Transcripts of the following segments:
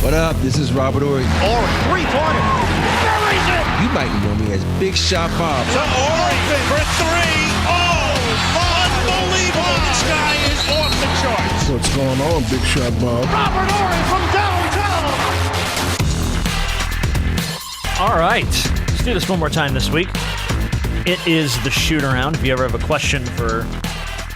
What up? This is Robert Ory. Ory, three-pointer. Buries it. You might know me as Big Shot Bob. To Ory for three. Oh, unbelievable. This guy is off the charts. What's going on, Big Shot Bob? Robert Ory from downtown. All right. Let's do this one more time this week. It is the shoot around. If you ever have a question for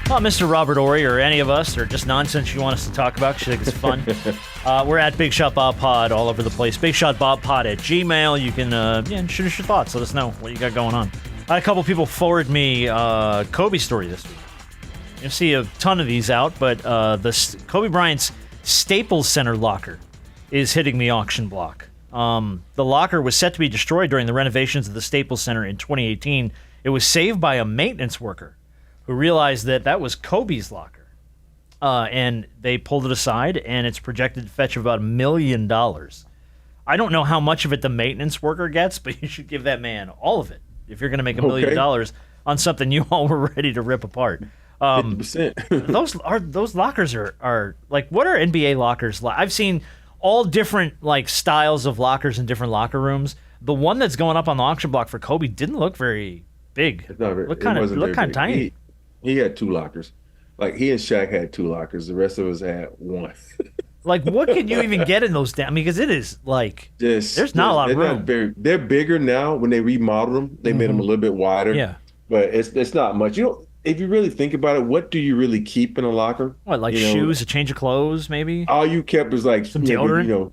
Mr. Robert Ory or any of us, or just nonsense you want us to talk about because you think it's fun, we're at Big Shot Bob Pod all over the place. Big Shot Bob Pod at Gmail. You can shoot us your thoughts. Let us know what you got going on. I had a couple people forward me Kobe story this week. You'll see a ton of these out, but Kobe Bryant's Staples Center locker is hitting the auction block. The locker was set to be destroyed during the renovations of the Staples Center in 2018. It was saved by a maintenance worker who realized that was Kobe's locker. And they pulled it aside, and it's projected to fetch about $1 million. I don't know how much of it the maintenance worker gets, but you should give that man all of it if you're going to make $1 million on something you all were ready to rip apart. 50%. Those lockers are like, what are NBA lockers like? I've seen all different like styles of lockers in different locker rooms. The one that's going up on the auction block for Kobe didn't look very big. Looked kind of tiny. He had two lockers. Like, he and Shaq had two lockers. The rest of us had one. Like, what can you even get in those? Because it is like there's not a lot of room. They're bigger now. When they remodeled them, they made them a little bit wider. Yeah, but it's not much. If you really think about it, what do you really keep in a locker? What, like shoes, a change of clothes, maybe? All you kept was like some deodorant.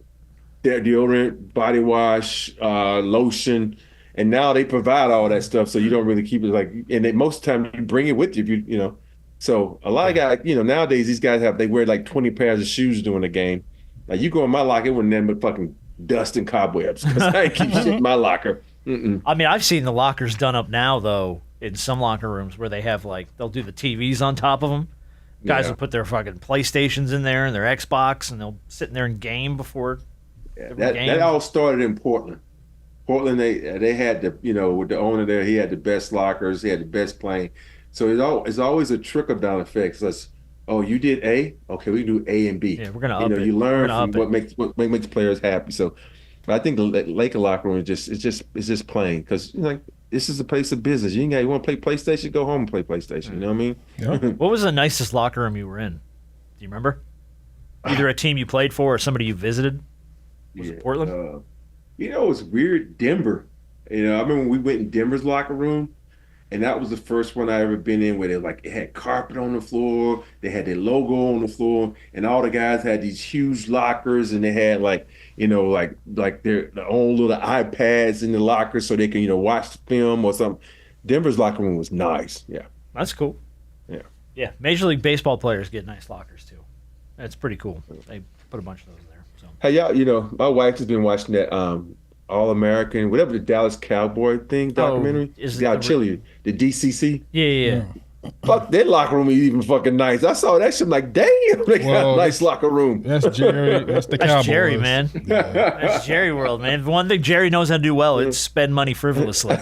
Deodorant, body wash, lotion. And now they provide all that stuff, so you don't really keep it most of the time you bring it with you. So a lot of guys, nowadays these guys they wear like 20 pairs of shoes during the game. Like, you go in my locker, it wasn't nothing but fucking dust and cobwebs because I keep shit in my locker. Mm-mm. I mean, I've seen the lockers done up now though in some locker rooms where they have they'll do the TVs on top of them. Guys will put their fucking PlayStations in there and their Xbox, and they'll sit in there and game before. That all started in Portland. Portland, they had with the owner there, he had the best lockers, he had the best plane. So it's always a trickle down effect. So you did A, okay, we do A and B. Yeah, we're gonna up it. You learn from what makes players happy. So I think the Laker locker room is just playing, because this is a place of business. You want to play PlayStation, go home and play PlayStation. You know what I mean? Yeah. What was the nicest locker room you were in? Do you remember? Either a team you played for or somebody you visited? Was it Portland? It was weird. Denver. I remember when we went in Denver's locker room, and that was the first one I ever been in where it had carpet on the floor, they had their logo on the floor, and all the guys had these huge lockers, and they had their own little iPads in the lockers so they can watch the film or something. Denver's locker room was nice. Yeah, that's cool. Yeah. Major League Baseball players get nice lockers too. That's pretty cool. They put a bunch of those there. So. Hey, y'all, my wife has been watching that All-American, whatever the Dallas Cowboy thing documentary. Chili, the DCC. Yeah. Fuck, their locker room is even fucking nice. I saw that shit, I'm like, damn, they got a nice locker room. That's Jerry. That's the Cowboys. That's Jerry, man. Yeah. That's Jerry world, man. One thing Jerry knows how to do well is spend money frivolously.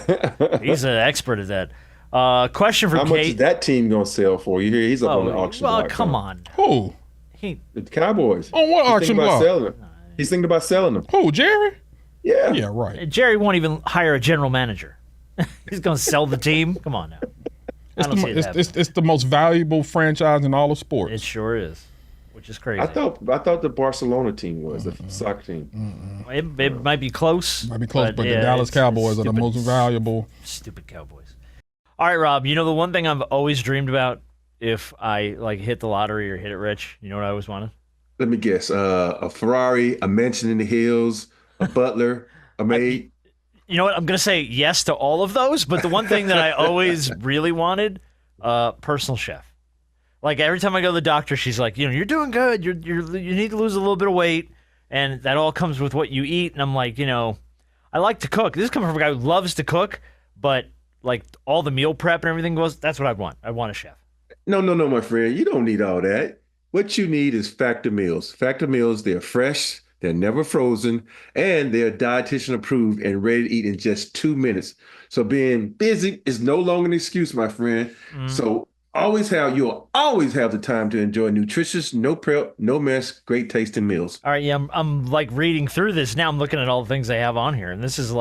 He's an expert at that. Question for Kate. How much is that team going to sell for? You hear he's up on the auction block. Well, come on. Who? The Cowboys. On what auction block? He's thinking about selling them. Who, Jerry? Yeah. Yeah, right. Jerry won't even hire a general manager. He's going to sell the team? Come on now. It's the most valuable franchise in all of sports. It sure is, which is crazy. I thought the Barcelona team was the soccer team. It might be close. But the Dallas Cowboys are the most valuable. Stupid Cowboys. All right, Rob, the one thing I've always dreamed about if I hit the lottery or hit it rich, you know what I always wanted? Let me guess. A Ferrari, a mansion in the hills, a butler, a maid. You know what? I'm going to say yes to all of those, but the one thing that I always really wanted, personal chef. Like, every time I go to the doctor, she's like, you're doing good. You need to lose a little bit of weight, and that all comes with what you eat. And I'm like, I like to cook. This is coming from a guy who loves to cook, but all the meal prep and everything that's what I want. I want a chef. No, my friend. You don't need all that. What you need is Factor Meals. Factor Meals, they're fresh, they're never frozen, and they're dietitian approved and ready to eat in just 2 minutes. So being busy is no longer an excuse, my friend. So You'll always have the time to enjoy nutritious, no prep, no mess, great tasting meals. All right, yeah, I'm like reading through this now. I'm looking at all the things they have on here, and this is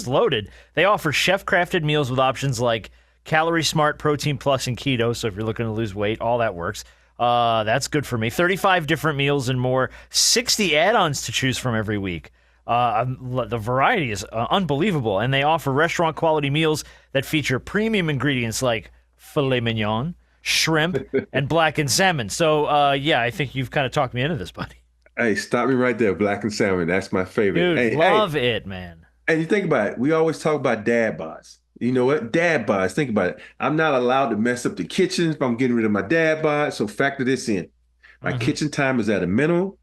loaded. They offer chef-crafted meals with options like Calorie Smart, Protein Plus, and Keto. So if you're looking to lose weight, all that works. That's good for me. 35 different meals and more. 60 add-ons to choose from every week. The variety is unbelievable, and they offer restaurant-quality meals that feature premium ingredients like filet mignon, shrimp, and blackened salmon. So, yeah, I think you've kind of talked me into this, buddy. Hey, stop me right there. Blackened salmon. That's my favorite. Dude, love it, man. And you think about it. We always talk about dad bods. You know what? Dad bods. Think about it. I'm not allowed to mess up the kitchen if I'm getting rid of my dad bod. So factor this in. My kitchen time is at a minimum.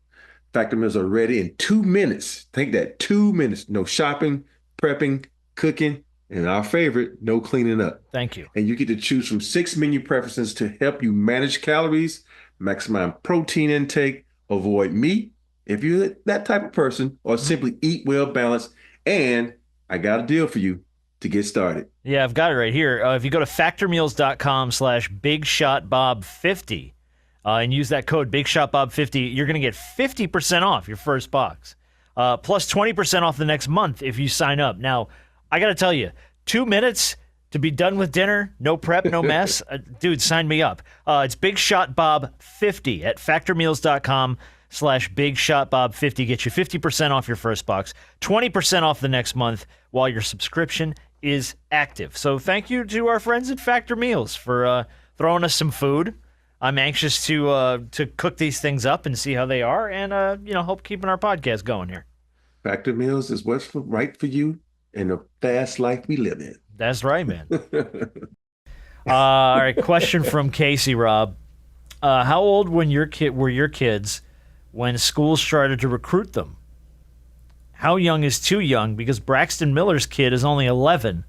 Factor meals are ready in 2 minutes. Think that, 2 minutes. No shopping, prepping, cooking, and our favorite, no cleaning up. Thank you. And you get to choose from 6 menu preferences to help you manage calories, maximize protein intake, avoid meat if you're that type of person, or simply eat well balanced. And I got a deal for you to get started. Yeah, I've got it right here. If you go to factormeals.com/BigShotBob50 and use that code BigShotBob50, you're going to get 50% off your first box, plus 20% off the next month if you sign up. Now, I got to tell you, 2 minutes to be done with dinner, no prep, no mess. Dude, sign me up. It's BigShotBob50 at factormeals.com/BigShotBob50. Get you 50% off your first box, 20% off the next month while your subscription is active. So thank you to our friends at Factor Meals for throwing us some food. I'm anxious to cook these things up and see how they are, and help keeping our podcast going here. Factor Meals is what's right for you in the fast life we live in. That's right, man. All right, question from Casey, Rob. How old were your kids when school started to recruit them? How young is too young? Because Braxton Miller's kid is only 11,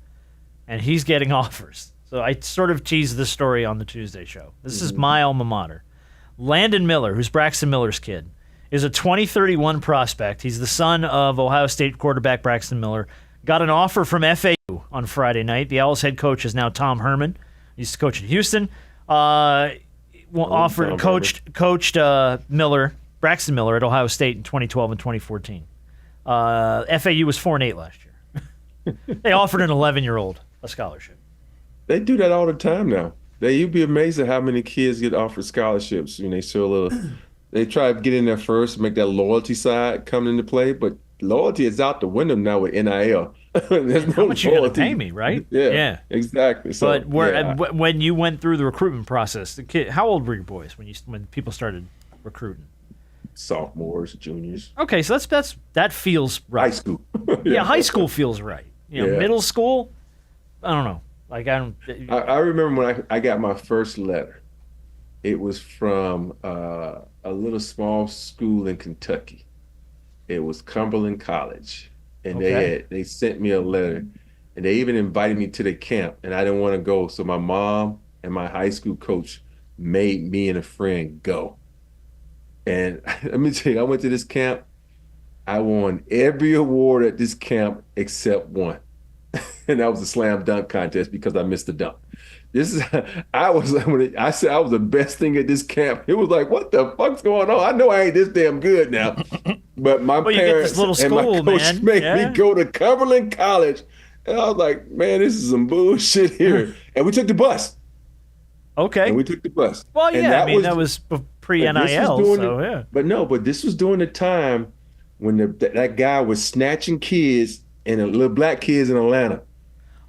and he's getting offers. So I sort of teased this story on the Tuesday show. This is my alma mater. Landon Miller, who's Braxton Miller's kid, is a 2031 prospect. He's the son of Ohio State quarterback Braxton Miller. Got an offer from FAU on Friday night. The Owls head coach is now Tom Herman. He used to coach in Houston. Coached Braxton Miller at Ohio State in 2012 and 2014. FAU was 4-8 last year. They offered an 11-year-old a scholarship. They do that all the time now. You'd be amazed at how many kids get offered scholarships when they show a little. They try to get in there first, make that loyalty side come into play, but loyalty is out the window now with NIL. There's no how much you gonna pay me, right? Yeah, exactly. So, but when you went through the recruitment process, the kid, how old were your boys when people started recruiting? Sophomores, juniors. Okay, so that feels right. High school. Yeah, high school feels right. Middle school, I don't know. Like I remember when I got my first letter. It was from a little small school in Kentucky. It was Cumberland College, and they sent me a letter, and they even invited me to the camp, and I didn't want to go. So my mom and my high school coach made me and a friend go. And let me tell you, I went to this camp. I won every award at this camp except one. And that was a slam dunk contest because I missed the dunk. I said I was the best thing at this camp. It was like, what the fuck's going on? I know I ain't this damn good now. But my parents and my coach made me go to Cumberland College. And I was like, man, this is some bullshit here. And we took the bus. Okay. And we took the bus. Well, yeah, that was pre-NIL, But this was during the time when that guy was snatching kids and little black kids in Atlanta.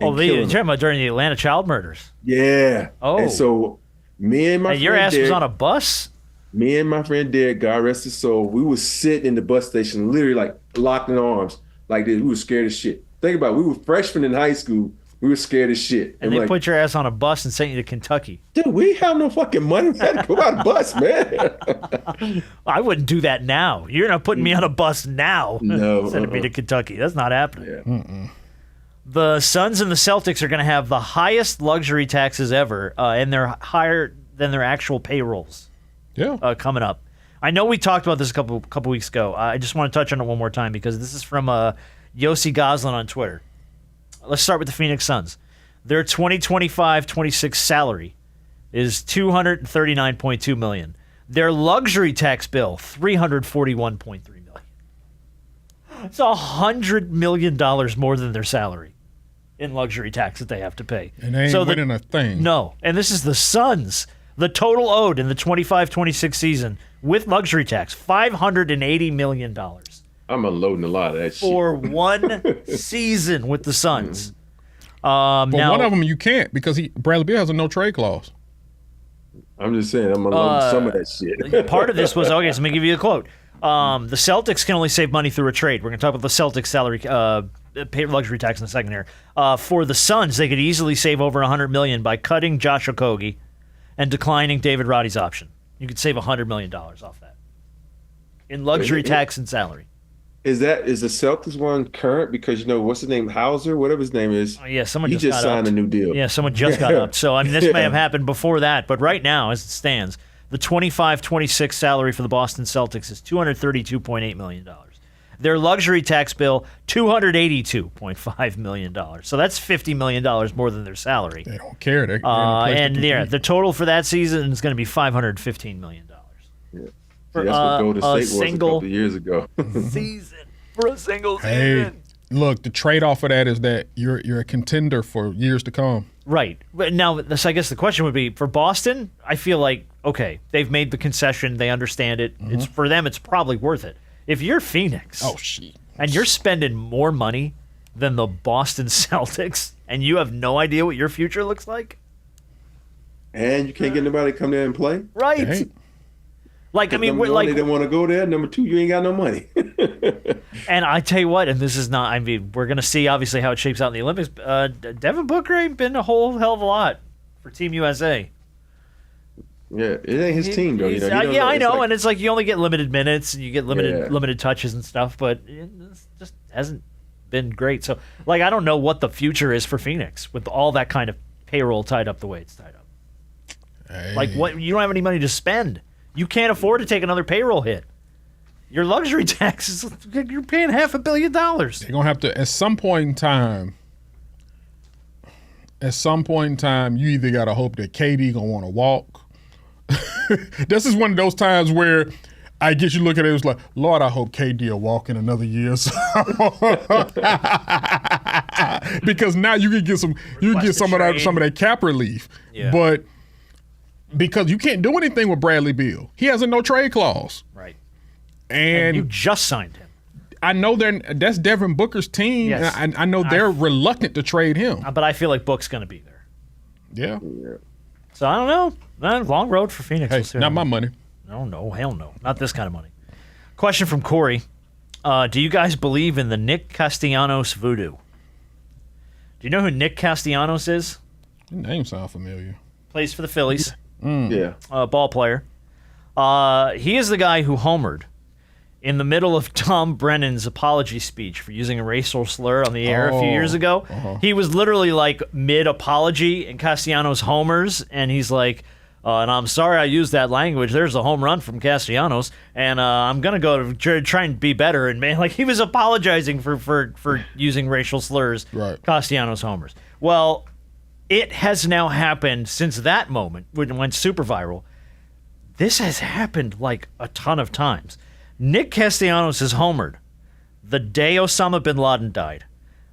Oh, you're talking about during the Atlanta child murders? Yeah. Oh. And so me and my friend your ass Derek, was on a bus? Me and my friend Derek, God rest his soul, we would sit in the bus station literally like locked in arms like this. We were scared as shit. Think about it. We were freshmen in high school. We were scared as shit. And they put your ass on a bus and sent you to Kentucky. Dude, we have no fucking money. We had to go on a bus, man. I wouldn't do that now. You're not putting me on a bus now. No. Sending me to Kentucky. That's not happening. Yeah. The Suns and the Celtics are going to have the highest luxury taxes ever, and they're higher than their actual payrolls. Yeah. Coming up. I know we talked about this a couple weeks ago. I just want to touch on it one more time because this is from Yossi Goslin on Twitter. Let's start with the Phoenix Suns. Their 2025-26 salary is $239.2 million. Their luxury tax bill, $341.3 million. It's $100 million more than their salary in luxury tax that they have to pay. And they ain't winning a thing. No, and this is the Suns. The total owed in the 25-26 season with luxury tax, $580 million. I'm unloading a lot of that shit. For one season with the Suns. But now, one of them you can't because Bradley Beal has a no-trade clause. I'm just saying, I'm unloading some of that shit. part of this was, okay, so let me give you a quote. The Celtics can only save money through a trade. We're going to talk about the Celtics salary pay luxury tax in a second here. For the Suns, they could easily save over $100 million by cutting Josh Okogie and declining David Roddy's option. You could save $100 million off that in luxury tax and salary. Is the Celtics one current? Because what's his name, Hauser, whatever his name is. Yeah, someone he just signed a new deal. Yeah, someone just got up. So I mean, this may have happened before that, but right now, as it stands, the 25-26 salary for the Boston Celtics is $232.8 million. Their luxury tax bill, $282.5 million. So that's $50 million more than their salary. They don't care. The total for that season is going to be $515 million. Yeah. See, that's what Golden State was a couple of years ago. Season for a single season. Hey, look, the trade-off of that is that you're a contender for years to come. Right. But now, I guess the question would be, for Boston, I feel like, okay, they've made the concession. They understand it. It's for them, it's probably worth it. If you're Phoenix, and you're spending more money than the Boston Celtics, and you have no idea what your future looks like, and you can't get nobody to come there and play, right? Hey. Like, I mean, number we're one, like, they don't want to go there. Number two, you ain't got no money. and I tell you what, and this is not, I mean, we're going to see obviously how it shapes out in the Olympics. Devin Booker ain't been a whole hell of a lot for Team USA. Yeah, it ain't his team though. I know, and it's like you only get limited minutes and you get limited touches and stuff, but it just hasn't been great. So, like, I don't know what the future is for Phoenix with all that kind of payroll tied up the way it's tied up. Hey. Like, what? You don't have any money to spend. You can't afford to take another payroll hit. Your luxury taxes, you're paying $500 million. They're gonna have to at some point in time. You either gotta hope that KD gonna want to walk. This is one of those times where I guess you look at it, it's like, Lord, I hope KD will walk in another year. So. Because now you can get some of that cap relief. Yeah. But because you can't do anything with Bradley Beal. He has a no trade clause. Right. And you just signed him. I know that's Devin Booker's team. Yes. And I know they're reluctant to trade him. But I feel like Book's going to be there. Yeah. So I don't know. Long road for Phoenix. Hey, not my money. No, hell no. Not this kind of money. Question from Corey. Do you guys believe in the Nick Castellanos voodoo? Do you know who Nick Castellanos is? Your name sounds familiar. Plays for the Phillies. Yeah. Ball player. He is the guy who homered in the middle of Tom Brennan's apology speech for using a racial slur on the air a few years ago. He was literally like mid-apology, and Castellanos homers, and he's like, and I'm sorry I used that language. There's a home run from Castellanos, and I'm going to go to try and be better. And man, like he was apologizing for using racial slurs. Right. Castellanos homers. Well, it has now happened since that moment when it went super viral. This has happened like a ton of times. Nick Castellanos has homered the day Osama bin Laden died,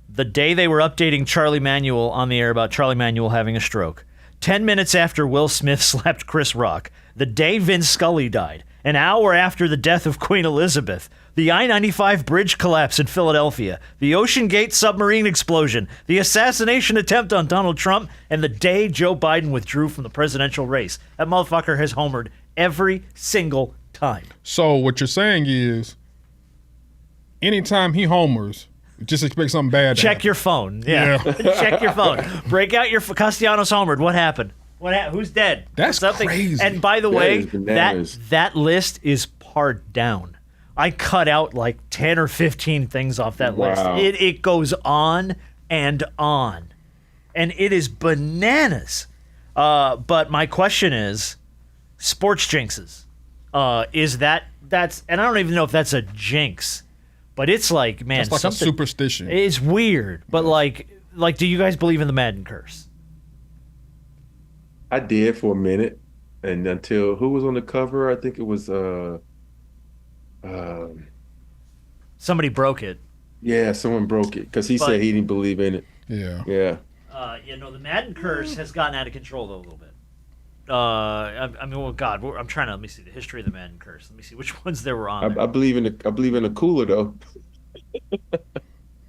the day they were updating Charlie Manuel on the air about Charlie Manuel having a stroke, 10 minutes after Will Smith slapped Chris Rock, the day Vince Scully died, an hour after the death of Queen Elizabeth, the I-95 bridge collapse in Philadelphia, the Ocean Gate submarine explosion, the assassination attempt on Donald Trump, and the day Joe Biden withdrew from the presidential race. That motherfucker has homered every single time. So what you're saying is, anytime he homers, just expect something bad to Check happen. your phone. Yeah. Check your phone. Break out your Castellanos homered. What happened? Who's dead? That's crazy. And by the That way, is bananas. that list is pared down. I cut out like 10 or 15 things off that list. Wow. It goes on and on. And it is bananas. But my question is, sports jinxes. That's and I don't even know if that's a jinx. But it's like, man, It's like a superstition. It's weird, but like, do you guys believe in the Madden curse? I did for a minute, and until who was on the cover? I think it was Somebody broke it. yeah, someone broke it because he But- said he didn't believe in it. Yeah. Yeah. The Madden curse has gotten out of control though a little bit. I mean, well, God, I'm trying to let me see the history of the Madden curse. Let me see which ones there were on. I believe in a cooler though.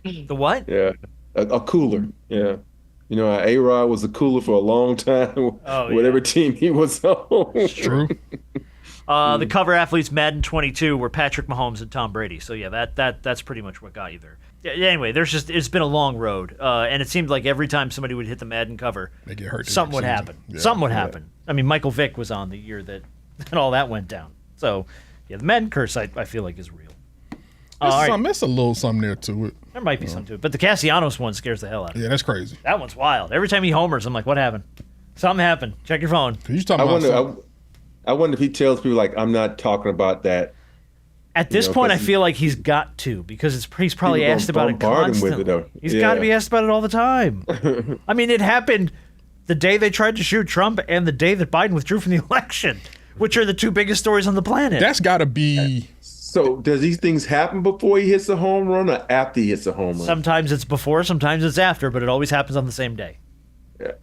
The what? Yeah, a cooler. Yeah, you know, A-Rod was a cooler for a long time. Oh, whatever yeah. team he was on. True. The cover athletes Madden 22 were Patrick Mahomes and Tom Brady. So yeah, that's pretty much what got you there. Yeah, anyway, it's been a long road, and it seemed like every time somebody would hit the Madden cover, They get hurt. the something would next season. happen. Yeah. Something would happen. I mean, Michael Vick was on the year that all that went down. So yeah, the Madden curse I feel like is real. All right, It's a little something there to it. there might be something to it, but the Castellanos one scares the hell out of me. Yeah, that's crazy. That one's wild. Every time he homers, I'm like, what happened? Something happened. Check your phone. You talking I about wonder. something- I wonder if he tells people like, I'm not talking about that. At this know, point, I 'cause feel like he's got to because he's probably People asked gonna about it bombard him with constantly. it, though. He's Yeah. got to be asked about it all the time. I mean, it happened the day they tried to shoot Trump and the day that Biden withdrew from the election, which are the two biggest stories on the planet. That's got to be. So does these things happen before he hits a home run or after he hits a home run? Sometimes it's before, sometimes it's after, but it always happens on the same day.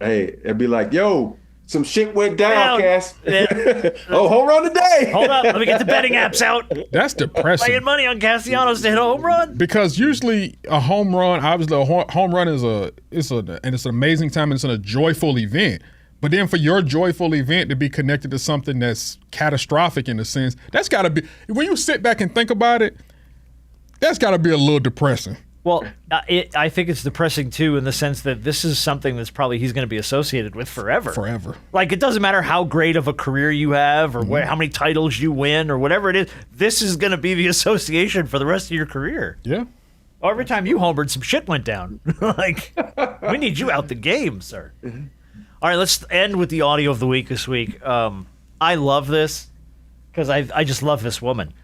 Hey, it'd be like, yo, some shit went down, Yeah, Cass. yeah. Oh, home run today. Hold up, let me get the betting apps out. That's depressing. Laying money on Castellanos to hit a home run. Because usually a home run, obviously a home run is it's an amazing time and it's a joyful event. But then for your joyful event to be connected to something that's catastrophic in a sense, that's got to be, when you sit back and think about it, that's got to be a little depressing. Well, I think it's depressing too in the sense that this is something that's probably he's going to be associated with forever. Forever. Like, it doesn't matter how great of a career you have or how many titles you win or whatever it is. This is going to be the association for the rest of your career. Yeah. Oh, every time you homered, some shit went down. Like, we need you out the game, sir. All right, let's end with the audio of the week this week. I love this because I just love this woman.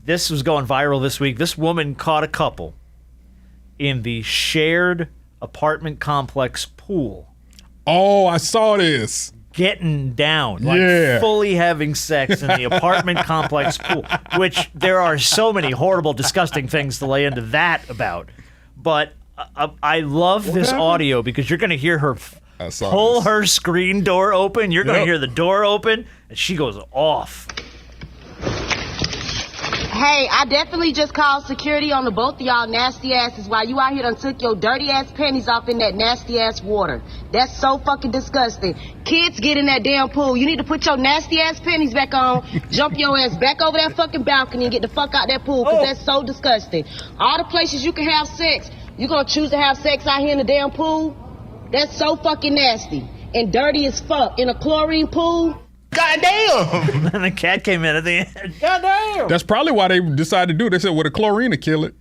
This was going viral this week. This woman caught a couple in the shared apartment complex pool Oh, I saw this. getting down, like Yeah. fully having sex in the apartment complex pool, which there are so many horrible, disgusting things to lay into that about. But I love this happened? audio because you're going to hear her I saw pull this. her screen door open. You're going to Yep. hear the door open, and she goes off. Hey, I definitely just called security on the both of y'all nasty asses while you out here done took your dirty ass panties off in that nasty ass water. That's so fucking disgusting. Kids, get in that damn pool. You need to put your nasty ass panties back on, jump your ass back over that fucking balcony and get the fuck out that pool, cause that's so disgusting. All the places you can have sex, you gonna choose to have sex out here in the damn pool? That's so fucking nasty and dirty as fuck in a chlorine pool. Goddamn! And the cat came in at the end. Goddamn! That's probably why they decided to do it. They said, well, the chlorine to kill it.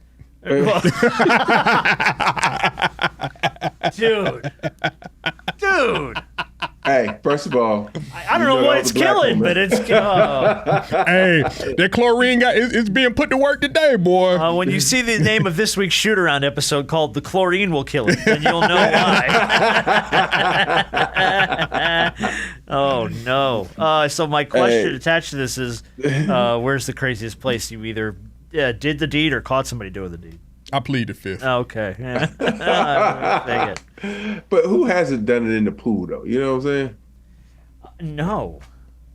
Dude. Hey, first of all, I don't know what it's killing, but it's. Hey, that chlorine it's being put to work today, boy. When you see the name of this week's shoot around episode called "The Chlorine Will Kill It," then you'll know why. Oh no! So my question attached to this is, where's the craziest place you either did the deed or caught somebody doing the deed? I plead the fifth. Okay. Yeah. Take it. but who hasn't done it in the pool though? You know what I'm saying? No.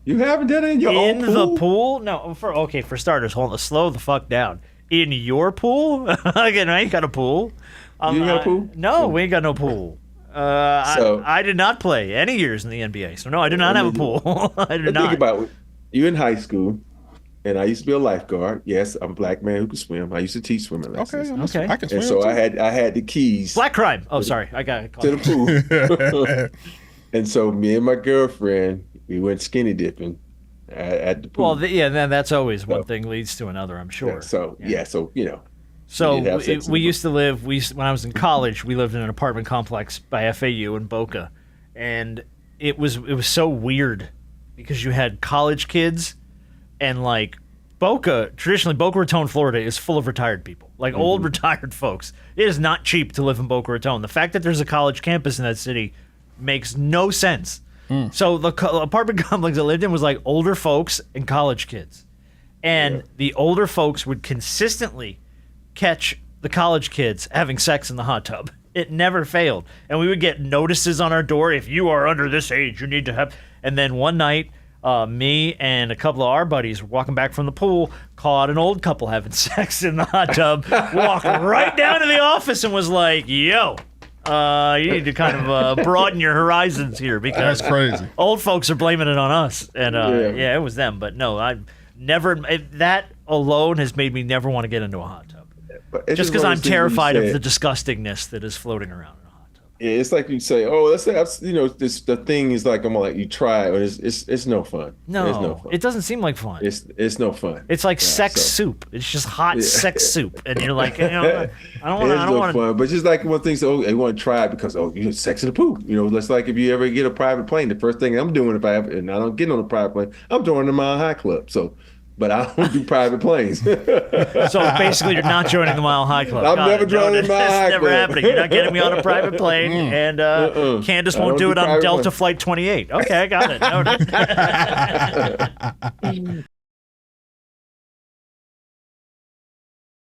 You haven't done it in your In own pool? the pool? No. For starters, hold on. Slow the fuck down. In your pool? Again, I ain't got a pool. You ain't got a pool? No, we ain't got no pool. I did not play any years in the NBA, so no, I do not have a pool. I do But not. think about it. You in high school, and I used to be a lifeguard. Yes, I'm a black man who can swim. I used to teach swimming lessons. Okay. I can swim. And so too. I had the keys Black crime. Oh, sorry. I got it. to the pool. And so me and my girlfriend, we went skinny dipping at the pool. Well, then that's always one thing leads to another, I'm sure. So you know. So We did have sex in we the used to live. When I was in college, we lived in an apartment complex by FAU in Boca, and it was so weird because you had college kids, and like traditionally Boca Raton, Florida, is full of retired people, like old retired folks. It is not cheap to live in Boca Raton. The fact that there's a college campus in that city makes no sense. So the apartment complex I lived in was like older folks and college kids. And the older folks would consistently catch the college kids having sex in the hot tub. It never failed. And we would get notices on our door, if you are under this age, you need to have. And then one night, me and a couple of our buddies were walking back from the pool, caught an old couple having sex in the hot tub, walked right down to the office and was like, yo, you need to kind of broaden your horizons here because That's crazy. old folks are blaming it on us. And yeah, it was them. But no, I never, that alone has made me never want to get into a hot tub. Just because I'm terrified of the disgustingness that is floating around in a hot tub. Yeah, it's like you say, oh, let's say, the thing is like, I'm like, you try it, but it's no fun. No, it's no fun. it doesn't seem like fun. It's no fun. It's like sex soup. It's just hot sex soup, and you're like, I don't want to. Fun, but just like one thing, so you want to try it because you sex in the pool. That's like if you ever get a private plane, the first thing I'm doing and I don't get on a private plane, I'm joining the Mile High Club. So. But I don't do private planes. So basically, you're not joining the Mile High Club. I'm never joining the Mile High Club. That's never happening. You're not getting me on a private plane, and Candace won't do it on Delta Flight 28. Okay, I got it.